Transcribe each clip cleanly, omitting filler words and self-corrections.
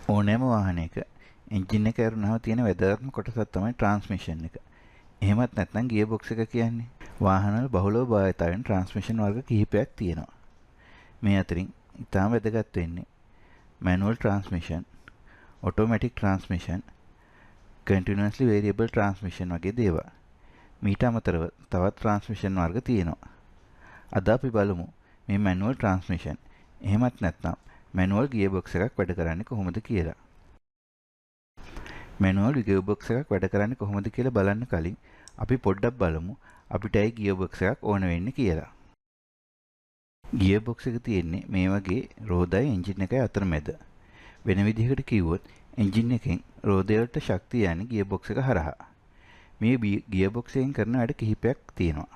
ඕනෑම වාහනයක එන්ජින් එක ඇරුණාම තියෙන වැදගත්ම කොටසක් තමයි ට්‍රාන්ස්මිෂන් එක. එහෙමත් නැත්නම් ගියර් බොක්ස් එක කියන්නේ. වාහනවල බහුලව භාවිත වෙන ට්‍රාන්ස්මිෂන් වර්ග කිහිපයක් තියෙනවා. මේ අතරින් ඉතාම වැදගත් වෙන්නේ manual transmission, automatic transmission, continuously variable transmission වගේ දේවල්. මීට අමතරව තවත් ට්‍රාන්ස්මිෂන් වර්ග තියෙනවා. අද අපි බලමු මේ මැනුවල් ට්‍රාන්ස්මිෂන් එහෙමත් නැත්නම් මැනුවල් ගියර් බොක්ස් එකක් වැඩ කරන්නේ කොහොමද කියලා. මැනුවල් ගියර් බොක්ස් එකක් වැඩ කරන්නේ කොහොමද කියලා බලන්න කලින් අපි පොඩ්ඩක් බලමු අපිට ඒ ගියර් බොක්ස් එකක් ඕන වෙන්නේ කියලා. ගියර් බොක්ස් එක තියෙන්නේ මේ වගේ රෝදයි එන්ජින් එකයි අතර මැද. වෙන විදිහකට කිව්වොත් එන්ජින් එකෙන් රෝදය වලට ශක්තිය යන්නේ ගියර් බොක්ස් එක හරහා. මේ ගියර් බොක්ස් එකෙන් කරන වැඩ කිහිපයක් තියෙනවා.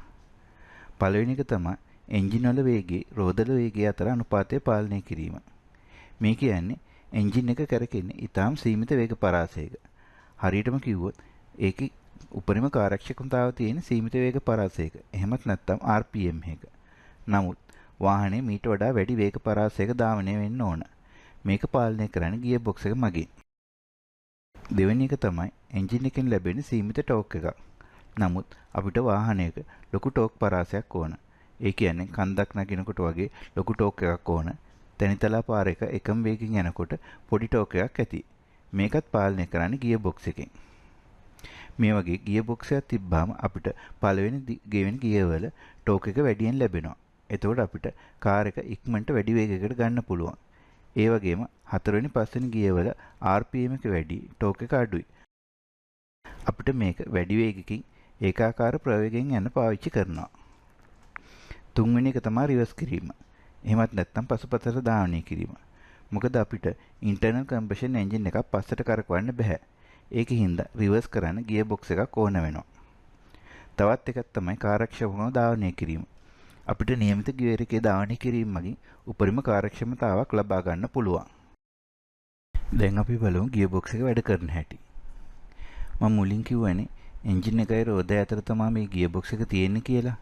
පළවෙනි එක තමයි එන්ජින් වල වේගයේ රෝදවල වේගය අතර අනුපාතය පාලනය කිරීම. මේ කියන්නේ එන්ජින් එක කරකෙන්නේ ඊටාම් සීමිත වේග පරාසයක. හරියටම කිව්වොත් ඒකේ උපරිම කාර්යක්ෂමතාව තියෙන සීමිත වේග පරාසයක. එහෙමත් නැත්නම් RPM එක. නමුත් වාහනේ මීට වඩා වැඩි වේග පරාසයක ධාවනය වෙන්න ඕන. මේක පාලනය කරන්නේ ගියර් බොක්ස් එක මගින්. දෙවෙනි එක තමයි එන්ජින් එකෙන් ලැබෙන සීමිත ටෝක් එකක්. නමුත් අපිට වාහනයක ලොකු ටෝක් පරාසයක් ඕන. ඒ කියන්නේ කන්දක් නගිනකොට වගේ ලොකු ටෝක් එකක් ඕන. තැනිතලා පාර එක එකම වේගකින් යනකොට පොඩි ටෝක් එකක් ඇති. මේකත් පාලනය කරන්නේ ගියර් බොක්ස් එකෙන්. මේ වගේ ගියර් බොක්ස් එකක් තිබ්බාම අපිට පළවෙනි ගෙවෙන ගියර් වල ටෝක් එක වැඩියෙන් ලැබෙනවා. එතකොට අපිට කාර් එක ඉක්මනට වැඩි වේගයකට ගන්න පුළුවන්. ඒ වගේම හතරවෙනි පස්වෙනි ගියර් වල RPM එක වැඩි, ටෝක් එක අඩුයි. අපිට මේක වැඩි වේගකින් ඒකාකාර ප්‍රවේගයෙන් යන්න පාවිච්චි කරනවා. තුන්වෙනි එක තමයි රිවර්ස් කිරීම. එහෙමත් නැත්නම් පසුපසට ධාවනය කිරීම. මොකද අපිට ඉන්ටර්නල් කම්බෂන් එන්ජින් එකක් පස්සට කරකවන්න බෑ. ඒකින්ද රිවර්ස් කරන්න ගියර් බොක්ස් එකක් ඕන වෙනවා. තවත් එකක් තමයි කාර්යක්ෂමව ධාවනය කිරීම. අපිට නියමිත ගියර් එකේ ධාවනය කිරීම මගින් උපරිම කාර්යක්ෂමතාවක් ලබා ගන්න පුළුවන්. දැන් අපි බලමු ගියර් බොක්ස් එක වැඩ කරන හැටි. මම මුලින් කිව්වනේ එන්ජින් එකයි රෝදය අතර තමයි මේ ගියර් බොක්ස් එක තියෙන්නේ කියලා.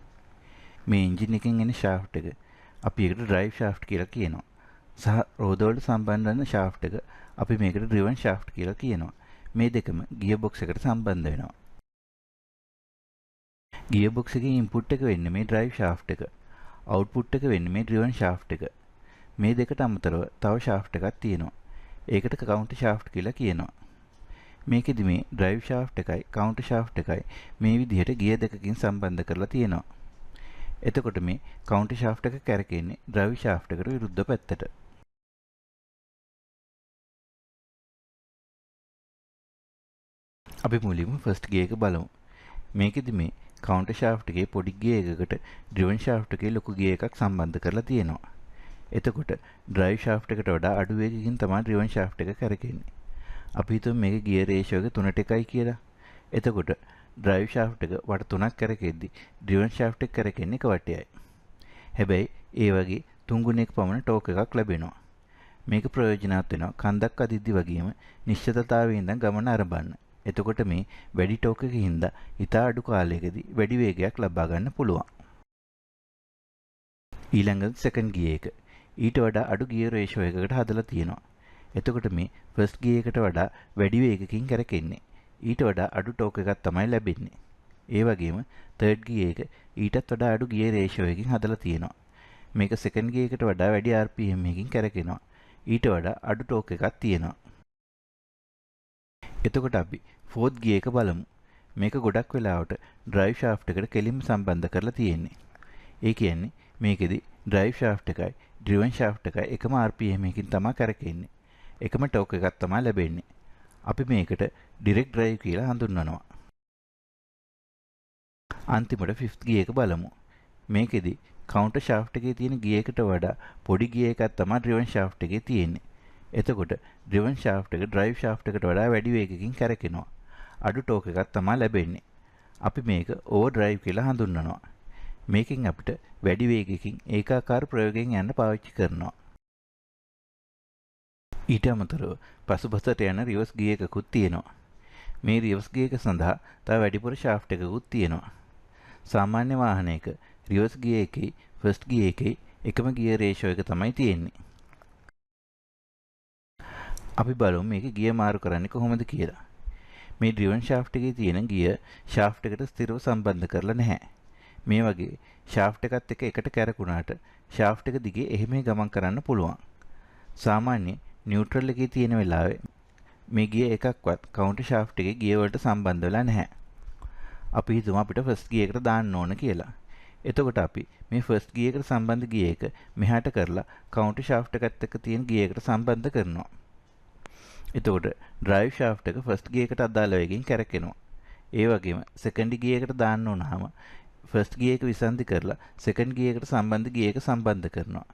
මේ එන්ජින් එකෙන් එන ෂාෆ්ට් එක අපි ඒකට ඩ්‍රයිව් ෂාෆ්ට් කියලා කියනවා. සහ රෝද වලට සම්බන්ධ වෙන ෂාෆ්ට් එක අපි මේකට ඩ්‍රිවන් ෂාෆ්ට් කියලා කියනවා. මේ දෙකම ගියර් බොක්ස් එකට සම්බන්ධ වෙනවා. ගියර් බොක්ස් එකේ ඉන්පුට් එක වෙන්නේ මේ ඩ්‍රයිව් ෂාෆ්ට් එක. අවුට්පුට් එක වෙන්නේ මේ ඩ්‍රිවන් ෂාෆ්ට් එක. මේ දෙකට අමතරව තව ෂාෆ්ට් එකක් තියෙනවා. ඒකට කවුන්ටර් ෂාෆ්ට් කියලා කියනවා. මේකෙදි මේ ඩ්‍රයිව් ෂාෆ්ට් එකයි කවුන්ටර් ෂාෆ්ට් එකයි මේ විදිහට ගියර් දෙකකින් සම්බන්ධ කරලා තියෙනවා. එතකොට මේ කවුන්ටර් ෂාෆ්ට් එක කැරකෙන්නේ ඩ්‍රයිව් ෂාෆ්ට් එකට විරුද්ධ පැත්තට. අපි මුලින්ම ෆස්ට් ගියර් එක බලමු. මේකෙදි මේ කවුන්ටර් ෂාෆ්ට් එකේ පොඩි ගියර් එකකට ඩ්‍රිවන් ෂාෆ්ට් එකේ ලොකු ගියර් එකක් සම්බන්ධ කරලා තියෙනවා. එතකොට ඩ්‍රයිව් ෂාෆ්ට් එකට වඩා අඩු වේගකින් තමයි ඩ්‍රිවන් ෂාෆ්ට් එක කැරකෙන්නේ. අපි හිතමු මේක ගියර් රේෂියෝ එක 3ට 1යි කියලා. එතකොට ඩ්‍රයිව් ෂාෆ්ට් එක වට 3ක් කරකෙද්දි ඩ්‍රිවන් ෂාෆ්ට් එක කරකෙන්නේ එක වටයයි. හැබැයි ඒ වගේ 3 ගුණයක පමණ ටෝක් එකක් ලැබෙනවා. මේක ප්‍රයෝජනවත් වෙනවා කන්දක් අදිද්දි වගේම නිශ්චිතතාවයේ ඉඳන් ගමන ආරම්භන්න. එතකොට මේ වැඩි ටෝක් එකකින්ද ඉතා අඩු කාලයකදී වැඩි වේගයක් ලබා ගන්න පුළුවන්. ඊළඟට සෙකන්ඩ් ගියර් එක. ඊට වඩා අඩු ගියර් රේෂියෝ එකකට හදලා තියෙනවා. එතකොට මේ ෆස්ට් ගියර් එකට වඩා වැඩි වේගකින් කරකෙන්නේ. ඊට වඩා අඩු ටෝක් එකක් තමයි ලැබෙන්නේ. ඒ වගේම තර්ඩ් ගියර් එක ඊටත් වඩා අඩු ගියර් රේෂියෝ එකකින් හදලා තියෙනවා. මේක සෙකන්ඩ් ගියර් එකට වඩා වැඩි RPM එකකින් කරකිනවා. ඊට වඩා අඩු ටෝක් එකක් තියෙනවා. එතකොට අපි ෆෝර්ත් ගියර් එක බලමු. මේක ගොඩක් වෙලාවට ඩ්‍රයිව් ෂාෆ්ට් එකට කෙලින්ම සම්බන්ධ කරලා තියෙන්නේ. ඒ කියන්නේ මේකෙදි ඩ්‍රයිව් ෂාෆ්ට් එකයි ඩ්‍රිවන් ෂාෆ්ට් එකයි එකම RPM එකකින් තමයි කරකෙන්නේ. එකම ටෝක් එකක් තමයි ලැබෙන්නේ. අපි මේකට ඩිරෙක්ට් ඩ්‍රයිව් කියලා හඳුන්වනවා. අන්තිමට ෆිෆ්ත් ගියර් එක බලමු. මේකෙදි කවුන්ටර් ෂාෆ්ට් එකේ තියෙන ගියර් එකට වඩා පොඩි ගියර් එකක් තමයි ඩ්‍රිවන් ෂාෆ්ට් එකේ තියෙන්නේ. එතකොට ඩ්‍රිවන් ෂාෆ්ට් එක ඩ්‍රයිව් ෂාෆ්ට් එකට වඩා වැඩි වේගකින් කරකිනවා. අඩු ටෝක් එකක් තමයි ලැබෙන්නේ. අපි මේක ඕවර් ඩ්‍රයිව් කියලා හඳුන්වනවා. මේකෙන් අපිට වැඩි වේගකින් ඒකාකාර ප්‍රයෝගයෙන් යන්න පාවිච්චි කරනවා. ඊට අමතරව පසුපසට යන රිවර්ස් ගියර් එකකුත් තියෙනවා. මේ රිවර්ස් ගියර් එක සඳහා තව වැඩිපුර ෂාෆ්ට් එකකුත් තියෙනවා. සාමාන්‍ය වාහනයක රිවර්ස් ගියර් එකේ ෆස්ට් ගියර් එකේ එකම ගියර් රේෂියෝ එක තමයි තියෙන්නේ. අපි බලමු මේකේ ගියර් මාරු කරන්නේ කොහොමද කියලා. මේ ඩ්‍රිවන් ෂාෆ්ට් එකේ තියෙන ගියර් ෂාෆ්ට් එකට ස්ථිරව සම්බන්ධ කරලා නැහැ. මේ වගේ ෂාෆ්ට් එකත් එක්ක එකට කැරකුණාට ෂාෆ්ට් එක දිගේ එහෙම ගමන් කරන්න පුළුවන්. සාමාන්‍ය නියුට්‍රල් එකේ තියෙන වෙලාවේ මේ ගියර් එකක්වත් කවුන්ටර් ෂාෆ්ට් එකේ ගියර් වලට සම්බන්ධ වෙලා නැහැ. අපි හිතමු අපිට ෆස්ට් ගියර් එකට දාන්න ඕන කියලා. එතකොට අපි මේ ෆස්ට් ගියර් එකට සම්බන්ධ ගියර් එක මෙහාට කරලා කවුන්ටර් ෂාෆ්ට් එකත් එක්ක තියෙන ගියර් එකට සම්බන්ධ කරනවා. එතකොට ඩ්‍රයිව් ෂාෆ්ට් එක ෆස්ට් ගියර් එකට අදාළ වේගෙන් කැරකෙනවා. ඒ වගේම සෙකන්ඩ් ගියර් එකට දාන්න ඕනහම ෆස්ට් ගියර් එක විසන්ධි කරලා සෙකන්ඩ් ගියර් එකට සම්බන්ධ ගියර් එක සම්බන්ධ කරනවා.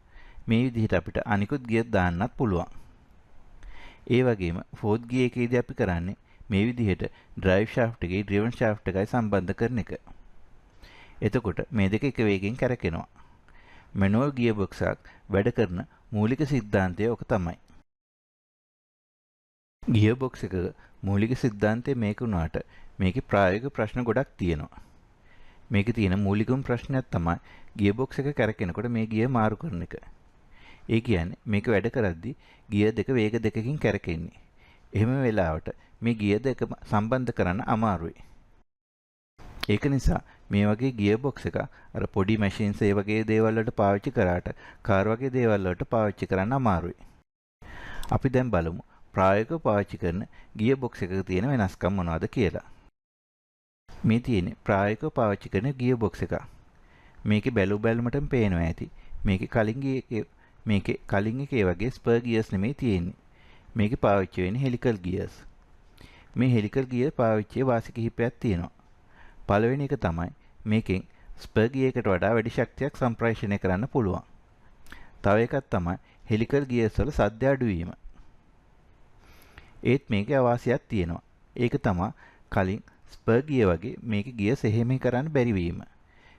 මේ විදිහට අපිට අනිකුත් ගියර් දාන්නත් පුළුවන්. ඒ වගේම ෆෝර්ත් ගියර් එකේදී අපි කරන්නේ මේ විදිහට ඩ්‍රයිව් ෂාෆ්ට් එකේ ඩ්‍රිවන් ෂාෆ්ට් එකයි සම්බන්ධ කරන එක. එතකොට මේ දෙක එක වේගෙන් කැරකෙනවා. මැනුවල් ගියර් බොක්ස් එකක් වැඩ කරන මූලික સિદ્ધාන්තය ඔක තමයි. ගියර් බොක්ස් එකක මූලික સિદ્ધාන්තය මේක වුණාට මේකේ ප්‍රායෝගික ප්‍රශ්න ගොඩක් තියෙනවා. මේකේ තියෙන මූලිකම ප්‍රශ්නයක් තමයි ගියර් බොක්ස් එක කැරකෙනකොට මේ ගියර් මාරු කරන එක. ඒ කියන්නේ මේක වැඩ කරද්දී ගියර් දෙක වේග දෙකකින් කැරකෙන්නේ. එහෙම වෙලාවට මේ ගියර් දෙක සම්බන්ධ කරන්න අමාරුයි. ඒක නිසා මේ වගේ ගියර් බොක්ස් එක අර පොඩි මැෂින්ස් ඒ වගේ දේවල් වලට පාවිච්චි කරාට කාර් වගේ දේවල් වලට පාවිච්චි කරන්න අමාරුයි. අපි දැන් බලමු ප්‍රායෝගිකව පාවිච්චි කරන ගියර් බොක්ස් එකක තියෙන වෙනස්කම් මොනවද කියලා. මේ තියෙන්නේ ප්‍රායෝගිකව පාවිච්චි කරන ගියර් බොක්ස් එක. මේකේ බැලුමටම පේනවා ඇති. මේකේ කලින් එකේ වගේ ස්පර් ගියර්ස් නෙමෙයි තියෙන්නේ. මේකේ පාවිච්චි වෙන්නේ හෙලිකල් ගියර්ස්. මේ හෙලිකල් ගියර් පාවිච්චියේ වාසි කිහිපයක් තියෙනවා. පළවෙනි එක තමයි මේකෙන් ස්පර් ගියර් එකට වඩා වැඩි ශක්තියක් සම්ප්‍රේෂණය කරන්න පුළුවන්. තව එකක් තමයි හෙලිකල් ගියර්ස් වල සද්ද අඩු වීම. ඒත් මේකේ අවාසියක් තියෙනවා. ඒක තමයි කලින් ස්පර් ගියර් වගේ මේකේ ගියර්ස් එහෙම කරන්න බැරි වීම.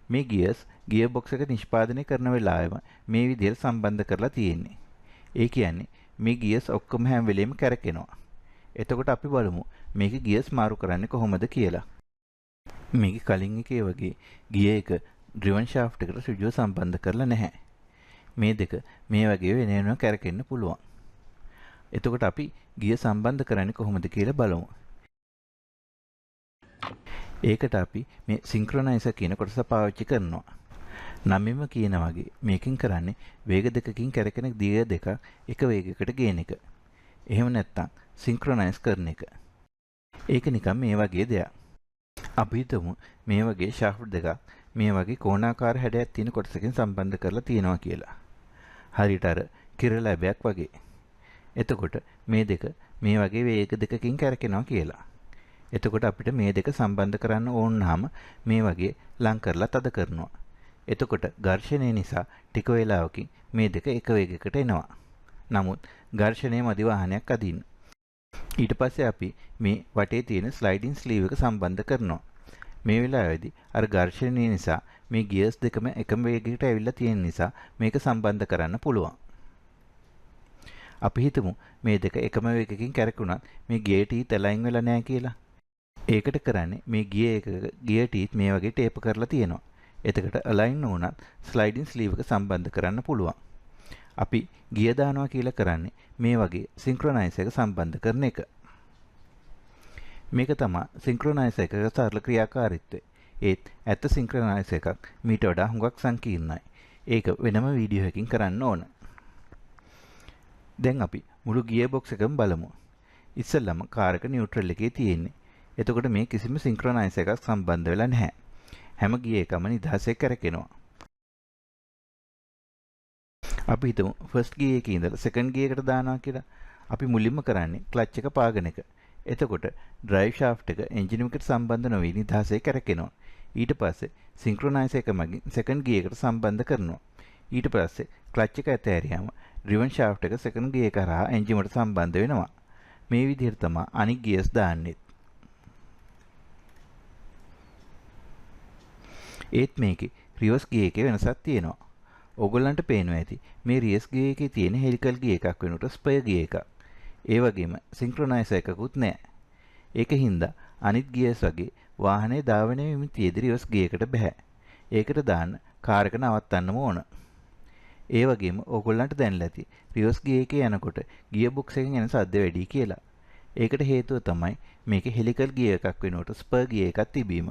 මේ ගියර්ස් ගියර් බොක්ස් එක නිෂ්පාදනය කරන වෙලාවෙම මේ විදිහට සම්බන්ධ කරලා තියෙන්නේ. ඒ කියන්නේ මේ ගියර්ස් ඔක්කොම හැම වෙලෙම කැරකෙනවා. එතකොට අපි බලමු මේකේ ගියර්ස් මාරු කරන්නේ කොහොමද කියලා. මේකේ කලින් එකේ වගේ ගියර් එක ඩ්‍රිවන් ෂාෆ්ට් එකට ඍජුව සම්බන්ධ කරලා නැහැ. මේ දෙක මේ වගේ වෙන වෙනම කැරකෙන්න පුළුවන්. එතකොට අපි ගියර් සම්බන්ධ කරන්නේ කොහොමද කියලා බලමු. ඒකට අපි මේ සින්ක්‍රොනයිසර් කියන කොටස පාවිච්චි කරනවා. නමෙම කියන වගේ මේකෙන් කරන්නේ වේග දෙකකින් කැරකෙන ගියර් දෙක එක වේගයකට ගේන එක. එහෙම නැත්නම් සින්ක්‍රොනයිස් කරන එක. ඒක නිකන් මේ වගේ දෙයක්. අපි හිතමු මේ වගේ ෂාෆ්ට් දෙකක් මේ වගේ කෝණාකාර හැඩයක් තියෙන කොටසකින් සම්බන්ධ කරලා තියෙනවා කියලා. හරියට අර කිරලැබයක් වගේ. එතකොට මේ දෙක මේ වගේ වේග දෙකකින් කැරකෙනවා කියලා. එතකොට අපිට මේ දෙක සම්බන්ධ කරන්න ඕන නම් මේ වගේ ලං කරලා තද කරනවා. එතකොට ඝර්ෂණය නිසා ටික වේලාවකින් මේ දෙක එක වේගයකට එනවා. නමුත් ඝර්ෂණය මදි වාහනයක් අදින්න. ඊට පස්සේ අපි මේ වටේ තියෙන ස්ලයිඩින් ස්ලීව් එක සම්බන්ධ කරනවා. මේ වෙලාවේදී අර ඝර්ෂණය නිසා මේ ගියර්ස් දෙකම එකම වේගයකට ඇවිල්ලා තියෙන නිසා මේක සම්බන්ධ කරන්න පුළුවන්. අපි හිතමු මේ දෙක එකම වේගකින් කැරකුණත් මේ ගියර් ටීත් අලයින් වෙලා නැහැ කියලා. ඒකට කරන්නේ මේ ගියර් ටීත් මේ වගේ ටේප් කරලා තියෙනවා. එතකොට අලයින් නොවුනත් ස්ලයිඩින් ස්ලීව් එක සම්බන්ධ කරන්න පුළුවන්. අපි ගියර් දානවා කියලා කරන්නේ මේ වගේ සින්ක්‍රොනයිසර් එක සම්බන්ධ කරන එක. මේක තමයි සින්ක්‍රොනයිසර් එකක සරල ක්‍රියාකාරීත්වය. ඒත් ඇත්ත සින්ක්‍රොනයිසර් එකක් මීට වඩා හුඟක් සංකීර්ණයි. ඒක වෙනම වීඩියෝ එකකින් කරන්න ඕන. දැන් අපි මුළු ගියර් බොක්ස් එකම බලමු. ඉස්සෙල්ලම කාර් එක නියුට්‍රල් එකේ තියෙන්නේ. එතකොට මේ කිසිම සින්ක්‍රොනයිසර් එකක් සම්බන්ධ වෙලා නැහැ. හැම ගියර් එකම නිදහසේ කරකිනවා. අපි හිතමු ෆස්ට් ගියර් එකේ ඉඳලා සෙකන්ඩ් ගියර් එකට දානවා කියලා. අපි මුලින්ම කරන්නේ ක්ලච් එක පාගන එක. එතකොට ඩ්‍රයිව් ෂාෆ්ට් එක එන්ජින් එකකට සම්බන්ධ නොවී නිදහසේ කරකිනවා. ඊට පස්සේ සින්ක්‍රොනයිසර් එක මගින් සෙකන්ඩ් ගියර් එකට සම්බන්ධ කරනවා. ඊට පස්සේ ක්ලච් එක ඇතෑරියාම ඩ්‍රිවන් ෂාෆ්ට් එක සෙකන්ඩ් ගියර් එක හරහා එන්ජින් එකට සම්බන්ධ වෙනවා. මේ විදිහට තමයි අනිත් ගියර්ස් දාන්නේ. ඒත් මේකේ රිවර්ස් ගියර් එකේ වෙනසක් තියෙනවා. ඕගොල්ලන්ට පේනවා ඇති මේ රිවර්ස් ගියර් එකේ තියෙන හෙලිකල් ගියර් එකක් වෙනුවට ස්පෙයර් ගියර් එකක්. ඒ වගේම සින්ක්‍රොනයිසර් එකකුත් නැහැ. ඒකින්ද අනිත් ගියර්ස් වගේ වාහනේ ධාවනය වෙමින් තියෙදි රිවර්ස් ගියර් එකට බෑ. ඒකට දාන්න කාර් එක නවත්තන්නම ඕන. ඒ වගේම ඕගොල්ලන්ට දැනලා ඇති රිවර්ස් ගියර් එකේ යනකොට ගියර් බොක්ස් එකෙන් එන සද්ද වැඩි කියලා. ඒකට හේතුව තමයි මේකේ හෙලිකල් ගියර් එකක් වෙනුවට ස්පර් ගියර් එකක් තිබීම.